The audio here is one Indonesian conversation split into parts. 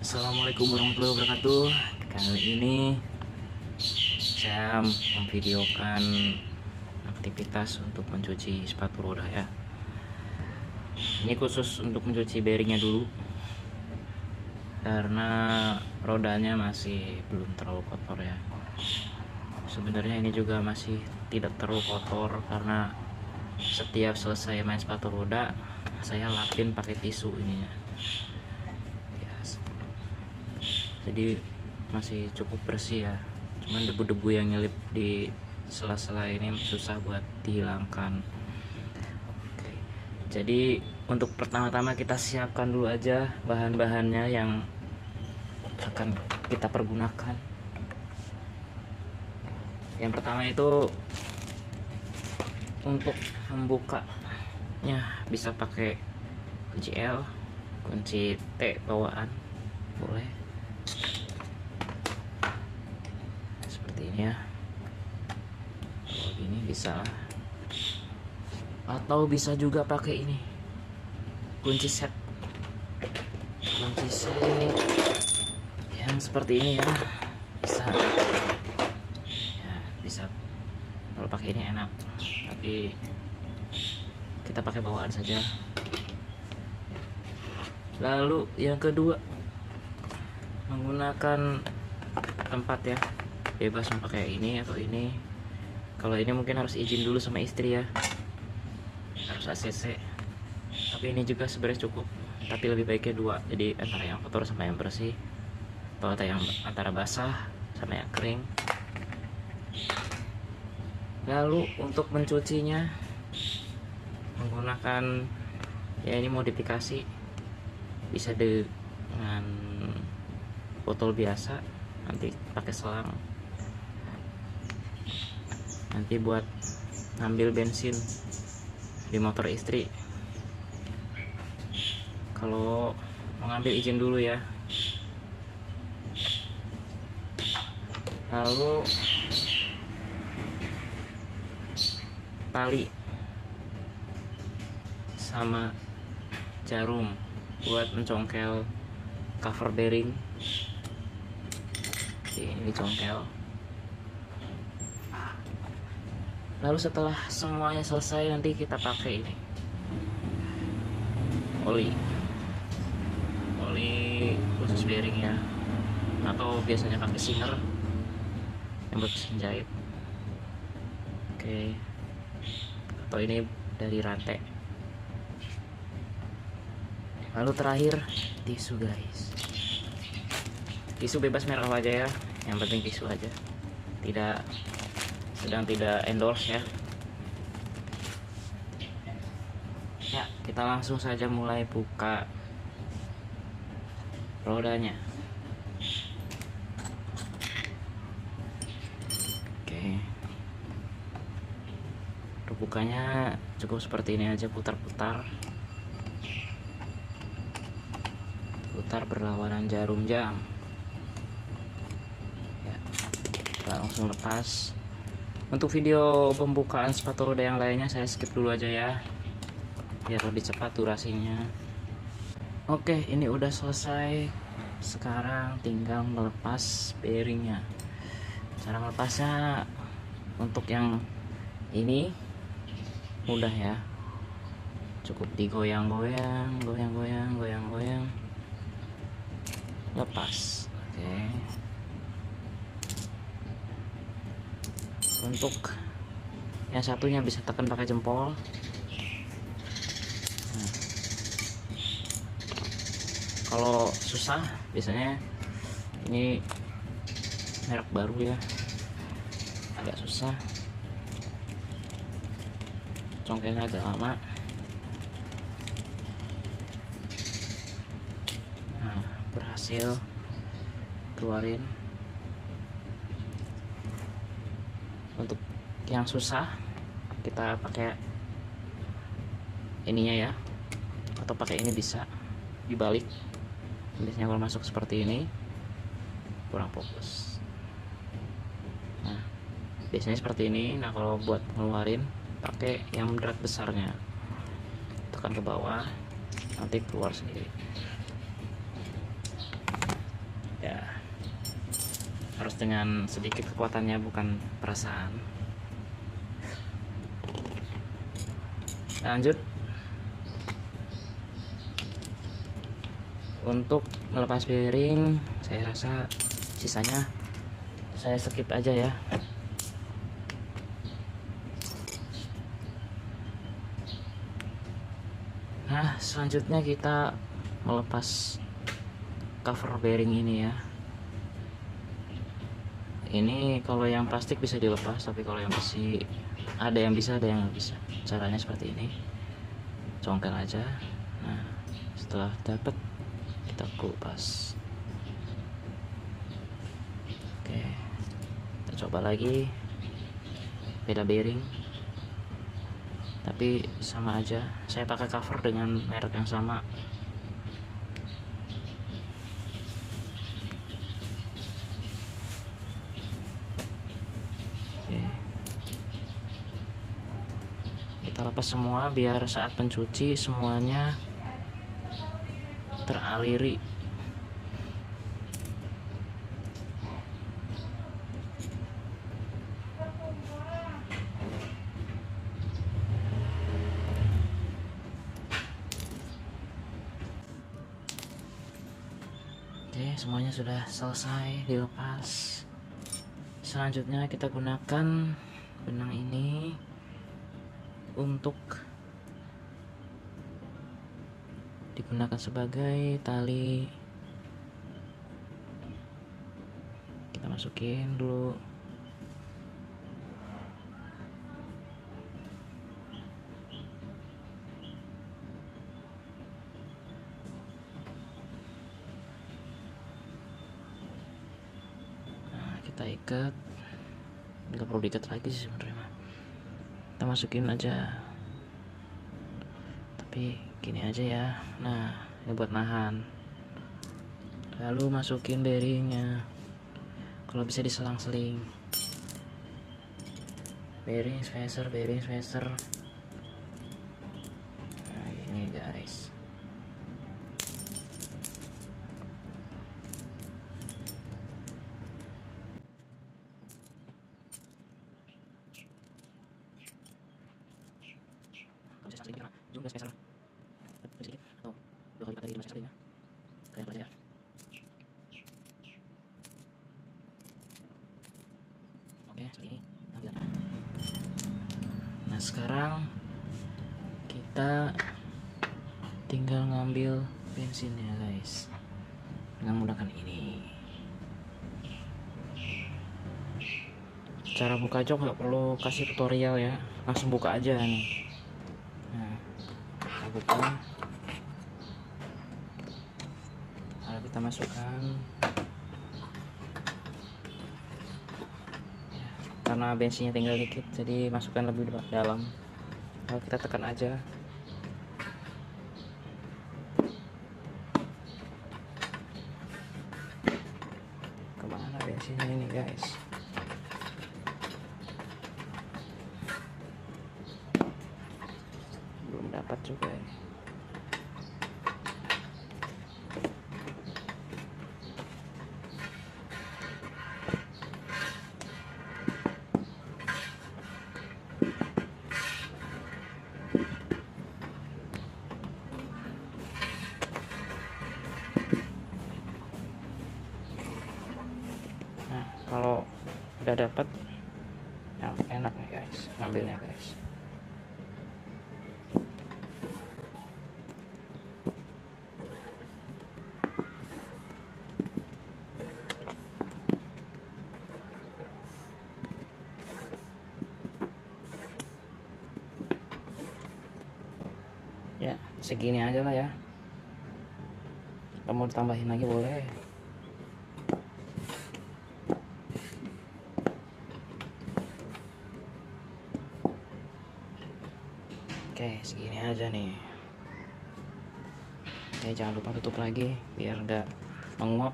Assalamualaikum warahmatullahi wabarakatuh. Kali ini saya memvideokan aktivitas untuk mencuci sepatu roda ya. Ini khusus untuk mencuci bearingnya dulu, karena rodanya masih belum terlalu kotor ya. Sebenarnya ini juga masih tidak terlalu kotor, karena setiap selesai main sepatu roda saya lapin pakai tisu ininya. Jadi masih cukup bersih ya, cuman debu-debu yang nyelip di sela-sela ini susah buat dihilangkan. Oke. Jadi untuk pertama-tama kita siapkan dulu aja bahan-bahannya yang akan kita pergunakan. Yang pertama itu untuk membukanya bisa pakai kunci L, kunci T bawaan boleh, seperti ini ya. Kalau gini bisa, atau bisa juga pakai ini kunci set yang seperti ini ya, bisa ya, bisa. Kalau pakai ini enak, tapi kita pakai bawaan saja. Lalu yang kedua, menggunakan tempat ya, bebas mau pakai ini atau ini. Kalau ini mungkin harus izin dulu sama istri ya, harus ACC. Tapi ini juga sebenarnya cukup, tapi lebih baiknya dua, jadi antara yang kotor sama yang bersih, atau yang antara basah sama yang kering. Lalu untuk mencucinya menggunakan ya, ini modifikasi, bisa dengan botol biasa, nanti pakai selang, nanti buat ngambil bensin di motor istri. Kalau mau ngambil izin dulu ya. Lalu tali sama jarum buat mencongkel cover bearing. Ini congkel. Lalu setelah semuanya selesai, nanti kita pakai ini oli khusus bearing ya, atau biasanya pakai singer yang buat mesin jahit. Oke. Atau ini dari rantai. Lalu terakhir tisu guys. Tisu bebas merek apa aja ya, yang penting tisu aja. Sedang tidak endorse ya. Ya, kita langsung saja mulai buka rodanya. Oke. Untuk bukanya cukup seperti ini aja, putar berlawanan jarum jam ya. Kita langsung lepas. Untuk video pembukaan sepatu roda yang lainnya saya skip dulu aja ya, biar lebih cepat durasinya. Oke, ini udah selesai. Sekarang tinggal melepas bearingnya. Cara melepasnya untuk yang ini mudah ya, cukup digoyang-goyang, lepas. Oke. Untuk yang satunya bisa tekan pakai jempol. Kalau susah, biasanya ini merek baru ya, agak susah, congkelnya agak lama. Nah, berhasil keluarin. Untuk yang susah, kita pakai ininya ya, atau pakai ini bisa dibalik. Biasanya kalau masuk seperti ini kurang fokus. Nah, biasanya seperti ini. Nah, kalau buat ngeluarin pakai yang berat besarnya, tekan ke bawah, nanti keluar sendiri. Ya, harus dengan sedikit kekuatannya, bukan perasaan. Lanjut, untuk melepas bearing saya rasa sisanya saya skip aja ya. Nah, selanjutnya kita melepas cover bearing ini ya. Ini kalau yang plastik bisa dilepas, tapi kalau yang besi ada yang bisa, ada yang nggak bisa. Caranya seperti ini, congkel aja. Nah, setelah dapat kita kupas. Oke, kita coba lagi, beda bearing tapi sama aja. Saya pakai cover dengan merek yang sama. Oke, kita lepas semua biar saat pencuci semuanya teraliri. Oke, semuanya sudah selesai dilepas. Selanjutnya kita gunakan benang ini untuk digunakan sebagai tali. Kita masukin dulu. Kita ikat, nggak perlu diikat lagi sih sebenarnya, kita masukin aja, tapi gini aja ya. Nah, ini buat nahan, lalu masukin bearingnya. Kalau bisa diselang-seling, bearing spacer. Nah, ini guys. Zoom spacer sedikit atau 2 kali lipat dari spacer ya, kayak aja. Oke, seperti ini. Nah, sekarang kita tinggal ngambil bensinnya guys, dengan menggunakan ini. Cara buka jok nggak perlu kasih tutorial ya, langsung buka aja nih. Nah, kita buka, lalu kita masukkan ya, karena bensinnya tinggal dikit jadi masukkan lebih dalam, lalu kita tekan aja. Kemana bensinnya ini guys? Belum dapat juga ya. Nah, kalau udah dapat yang enak nih guys, ngambilnya guys. Ya, segini aja lah ya. Kamu tambahin lagi boleh. Oke, segini aja nih. Oke, jangan lupa tutup lagi biar nggak menguap.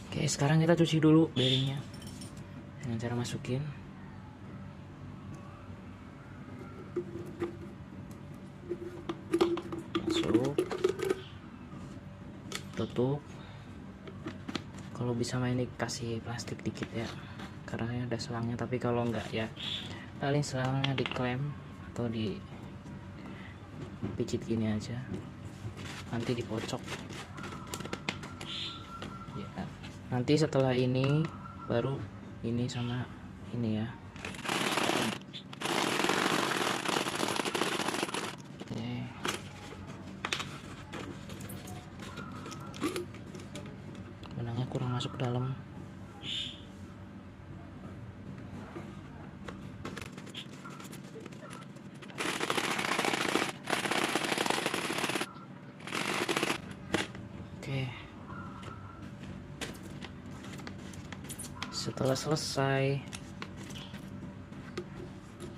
Oke, sekarang kita cuci dulu bearingnya dengan cara masukin. masuk, tutup. Kalau bisa main dikasih plastik dikit ya, karena ada selangnya. Tapi kalau enggak ya paling selangnya diklem atau dipicit gini aja, nanti dipocok ya. Nanti setelah ini baru ini sama ini ya. Oke. Benangnya kurang masuk ke dalam. Oke. Setelah selesai,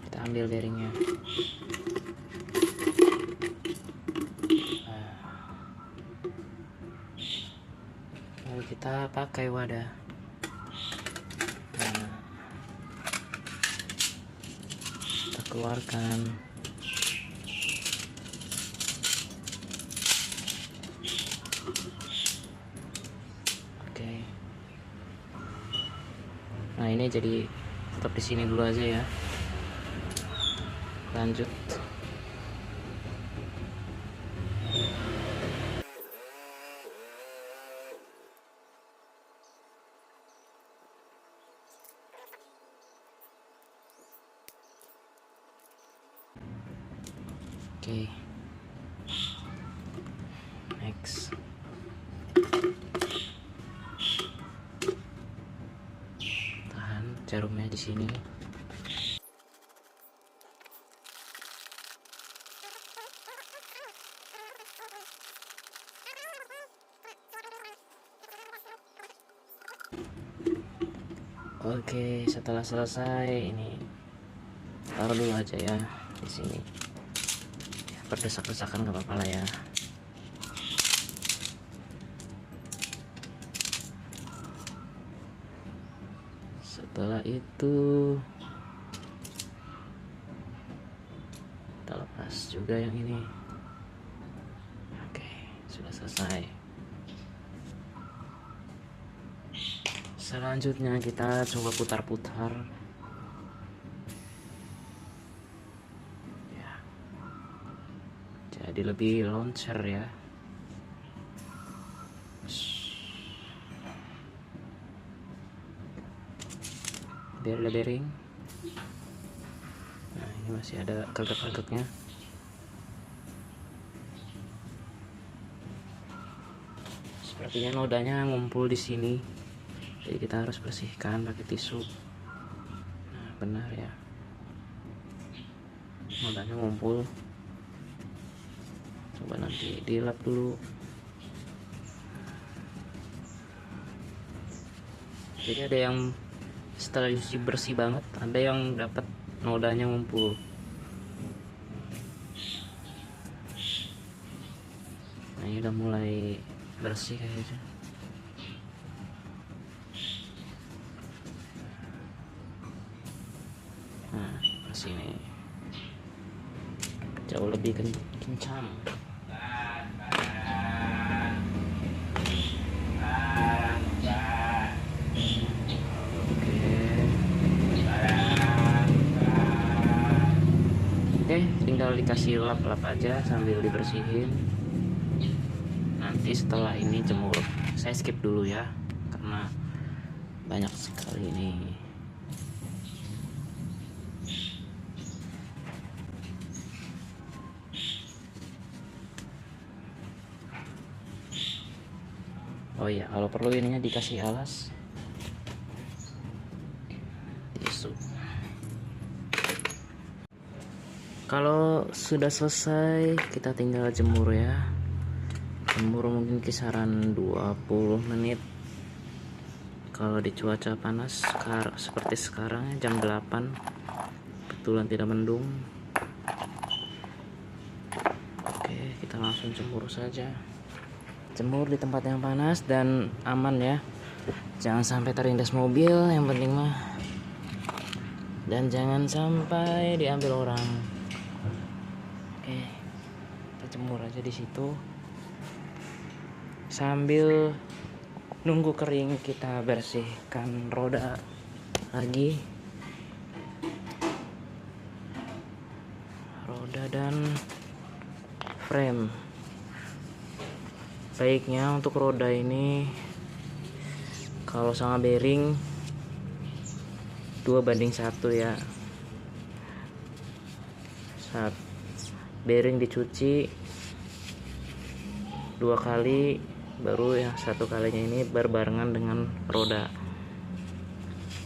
kita ambil bearingnya. Lalu kita pakai wadah. Kita keluarkan. Oke. Nah, ini jadi tetap di sini dulu aja ya. Lanjut. Oke. Next. Tahan jarumnya di sini. Oke, setelah selesai ini taruh dulu aja ya di sini. Berdesak-desakan gak apa-apa lah ya. Setelah itu kita lepas juga yang ini. Oke, sudah selesai. Selanjutnya kita coba putar-putar ya, jadi lebih loncer ya. Biar ada bearing. Nah, ini masih ada gagak-gagaknya. Sepertinya nodanya ngumpul di sini, jadi kita harus bersihkan pakai tisu. Nah, benar ya, nodanya ngumpul. Coba nanti dilap dulu. Jadi ada yang setelah dicuci bersih banget, ada yang dapat nodanya ngumpul. Nah, ini udah mulai bersih kayaknya. Nah, bersih nih, jauh lebih kencang. Oke, tinggal dikasih lap-lap aja sambil dibersihin. Nanti setelah ini jemur. Saya skip dulu ya, karena banyak sekali ini. Oh iya, kalau perlu ininya dikasih alas tisu. Kalau sudah selesai, kita tinggal jemur ya. Jemur mungkin kisaran 20 menit. Kalau di cuaca panas seperti sekarang jam 8, kebetulan tidak mendung. Oke, kita langsung jemur saja. Jemur di tempat yang panas dan aman ya. Jangan sampai terlindas mobil, yang penting mah. Dan jangan sampai diambil orang. Oke, kita jemur aja di situ sambil nunggu kering. Kita bersihkan roda lagi, roda dan frame. Baiknya untuk roda ini kalau sama bearing 2:1 ya. Saat bearing dicuci 2 kali, baru yang 1 kalinya ini berbarengan dengan roda.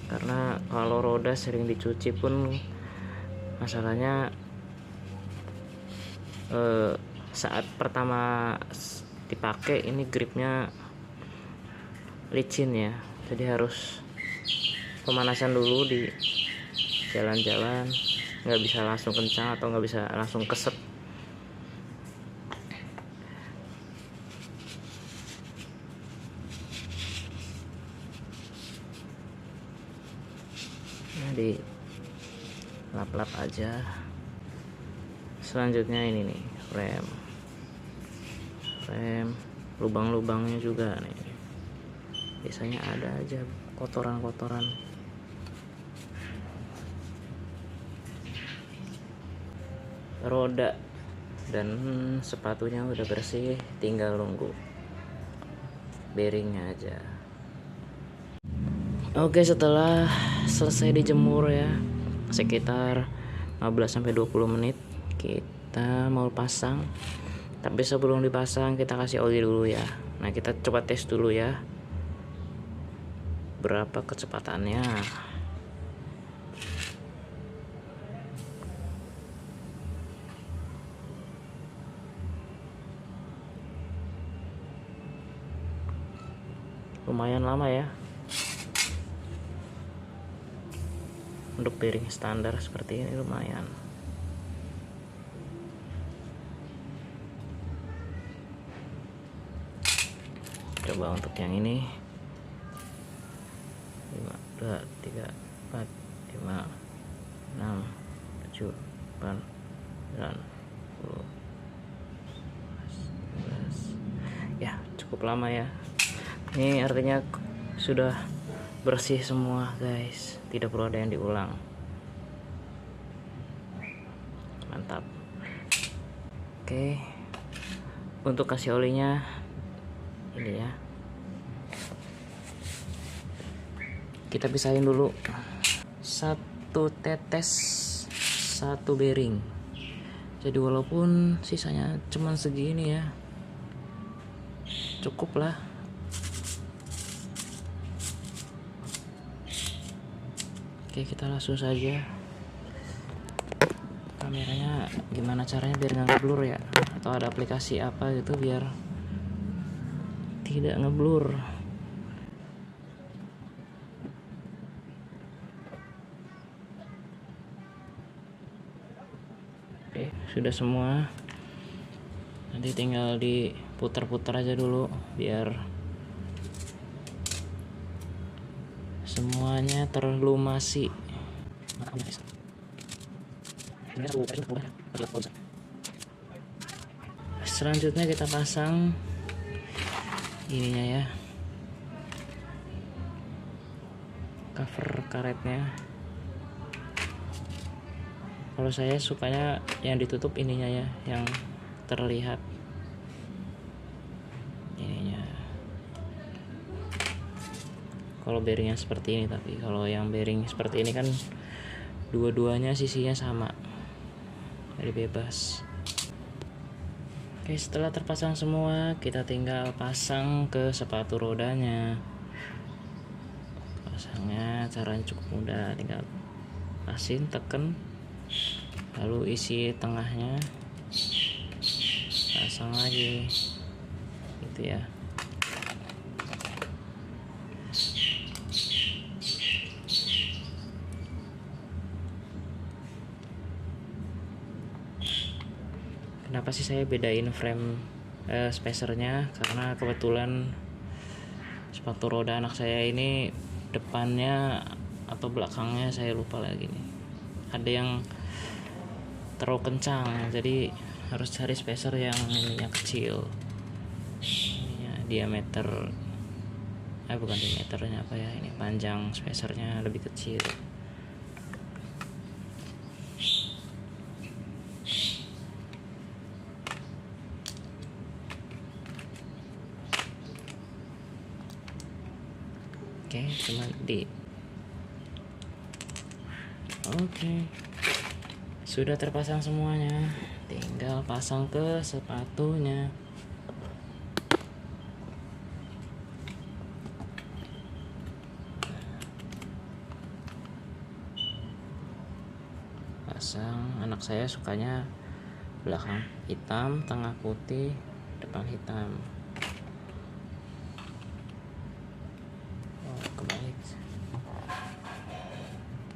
Karena kalau roda sering dicuci pun masalahnya saat pertama dipakai ini gripnya licin ya, jadi harus pemanasan dulu di jalan-jalan, nggak bisa langsung kencang atau nggak bisa langsung keset. Nah, di lap-lap aja. Selanjutnya ini nih rem lubang-lubangnya juga nih, biasanya ada aja kotoran-kotoran. Roda dan sepatunya udah bersih, tinggal nunggu bearingnya aja. Oke, setelah selesai dijemur ya sekitar 15-20 menit, kita mau pasang. Tapi sebelum dipasang kita kasih oli dulu ya. Nah, kita coba tes dulu ya berapa kecepatannya. Lumayan lama ya untuk bearing standar seperti ini, lumayan. Coba untuk yang ini 5, 2, 3, 4, 5, 6, 7, 8, 9, 10, 11. Ya, cukup lama ya. Ini artinya sudah bersih semua guys, tidak perlu ada yang diulang. Mantap. Oke, untuk kasih olinya ini ya, kita pisahin dulu 1 tetes 1 bearing. Jadi walaupun sisanya cuman segini ya, cukup lah. Oke, kita langsung saja. Kameranya gimana caranya biar nggak ngeblur ya, atau ada aplikasi apa gitu biar tidak ngeblur. Oke, sudah semua. Nanti tinggal diputar-putar aja dulu biar semuanya terlumasi. Selanjutnya kita pasang ininya ya, cover karetnya. Kalau saya sukanya yang ditutup ininya ya, yang terlihat ininya. Kalau bearingnya seperti ini, tapi kalau yang bearing seperti ini kan dua-duanya sisinya sama, jadi bebas. Oke, setelah terpasang semua, kita tinggal pasang ke sepatu rodanya. Pasangnya caranya cukup mudah, tinggal pasin, teken, lalu isi tengahnya, pasang lagi, gitu ya. Kenapa sih saya bedain frame spacernya? Karena kebetulan sepatu roda anak saya ini depannya atau belakangnya saya lupa lagi nih, ada yang terlalu kencang, jadi harus cari spacer yang ininya kecil, ininya diameter, bukan diameternya apa ya, ini panjang spacernya lebih kecil. Oke, cuma oke, sudah terpasang semuanya, tinggal pasang ke sepatunya. Pasang, anak saya sukanya belakang hitam, tengah putih, depan hitam. Kebalik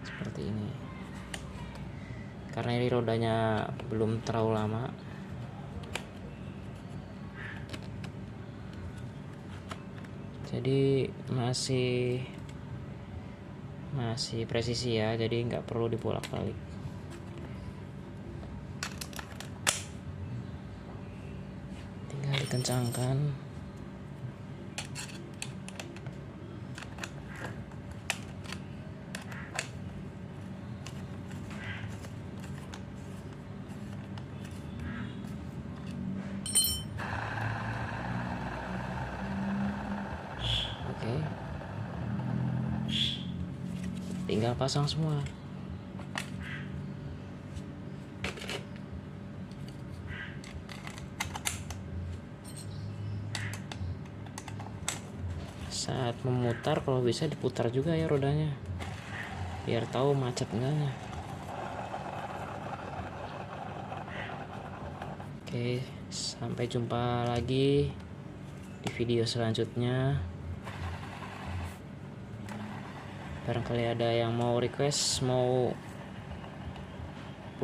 seperti ini, karena ini rodanya belum terlalu lama, jadi masih presisi ya, jadi nggak perlu dibolak-balik. Tinggal dikencangkan. Oke, tinggal pasang semua. Saat memutar, kalau bisa diputar juga ya rodanya, biar tahu macet enggaknya. Oke, sampai jumpa lagi di video selanjutnya. Barangkali ada yang mau request, mau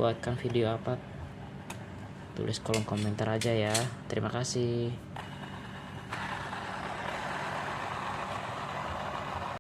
buatkan video apa, tulis kolom komentar aja ya. Terima kasih.